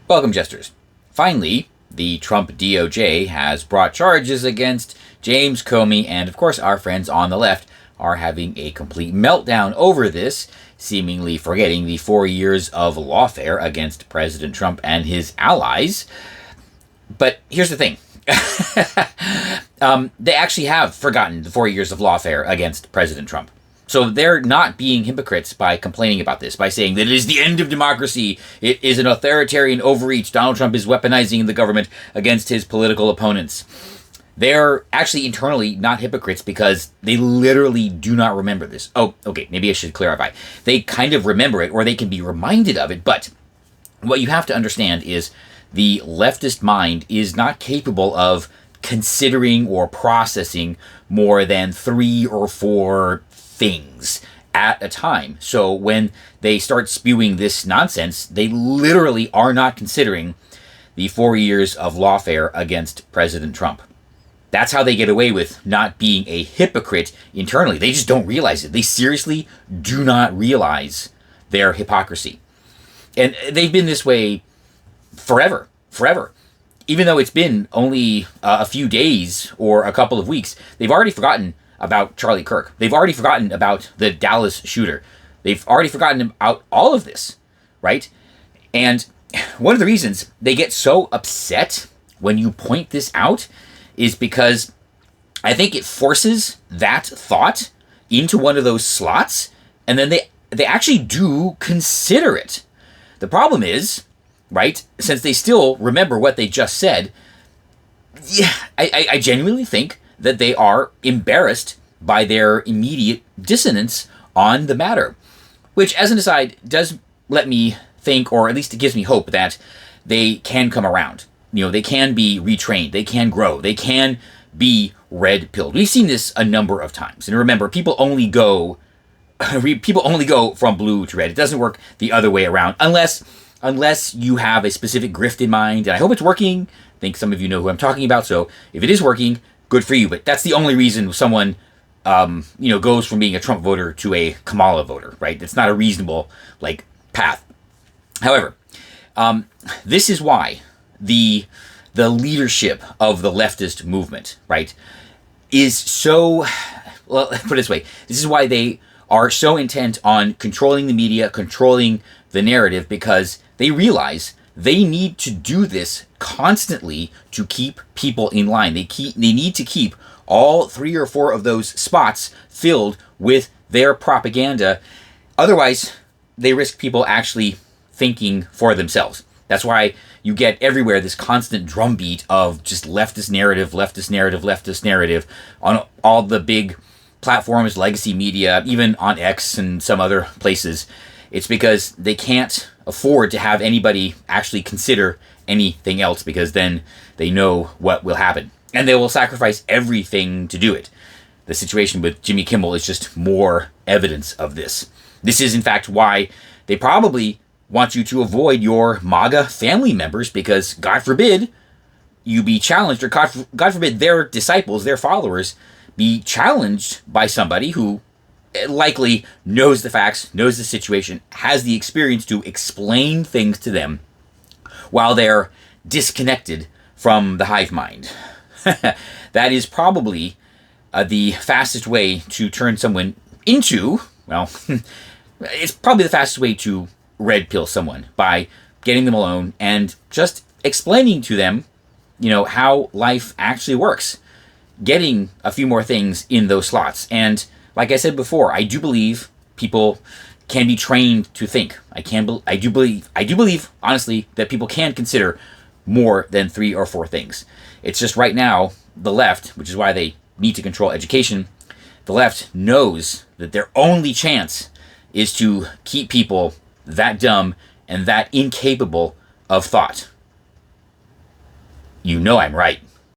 Welcome, jesters. Finally, the Trump DOJ has brought charges against James Comey, and of course our friends on the left are having a complete meltdown over this, seemingly forgetting the 4 years of lawfare against President Trump and his allies. But here's the thing. They actually have forgotten the 4 years of lawfare against President Trump. So they're not being hypocrites by complaining about this, by saying that it is the end of democracy, it is an authoritarian overreach, Donald Trump is weaponizing the government against his political opponents. They're actually internally not hypocrites because they literally do not remember this. Oh, okay, maybe I should clarify. They kind of remember it, or they can be reminded of it, but what you have to understand is the leftist mind is not capable of considering or processing more than 3 or 4 things at a time. So when they start spewing this nonsense, they literally are not considering the 4 years of lawfare against President Trump. That's how they get away with not being a hypocrite internally. They just don't realize it. They seriously do not realize their hypocrisy. And they've been this way forever. Even though it's been only a few days or a couple of weeks, they've already forgotten about Charlie Kirk. They've already forgotten about the Dallas shooter. They've already forgotten about all of this, right? And one of the reasons they get so upset when you point this out is because I think it forces that thought into one of those slots, and then they actually do consider it. The problem is, right, since they still remember what they just said, yeah, I genuinely think that they are embarrassed by their immediate dissonance on the matter. Which, as an aside, does let me think, or at least it gives me hope, that they can come around. You know, they can be retrained, they can grow, they can be red-pilled. We've seen this a number of times. And remember, people only go from blue to red. It doesn't work the other way around, unless you have a specific grift in mind. And I hope it's working. I think some of you know who I'm talking about. So if it is working, good for you. But that's the only reason someone goes from being a Trump voter to a Kamala voter, right? It's not a reasonable path. However, this is why the leadership of the leftist movement, right, is so, well, put it this way, this is why they are so intent on controlling the media, controlling the narrative, because they realize they need to do this constantly to keep people in line. They need to keep all 3 or 4 of those spots filled with their propaganda. Otherwise, they risk people actually thinking for themselves. That's why you get everywhere this constant drumbeat of just leftist narrative on all the big platforms, legacy media, even on X and some other places. It's because they can't afford to have anybody actually consider anything else, because then they know what will happen. And they will sacrifice everything to do it. The situation with Jimmy Kimmel is just more evidence of this. This is, in fact, why they probably want you to avoid your MAGA family members, because God forbid you be challenged, or God forbid their disciples, their followers, be challenged by somebody who likely knows the facts, knows the situation, has the experience to explain things to them while they're disconnected from the hive mind. That is probably the fastest way to turn someone into, well, it's probably the fastest way to red pill someone, by getting them alone and just explaining to them, how life actually works. Getting a few more things in those slots. And like I said before, I do believe people can be trained to think. I do believe, honestly, that people can consider more than 3 or 4 things. It's just right now, the left, which is why they need to control education, the left knows that their only chance is to keep people that dumb and that incapable of thought. You know I'm right.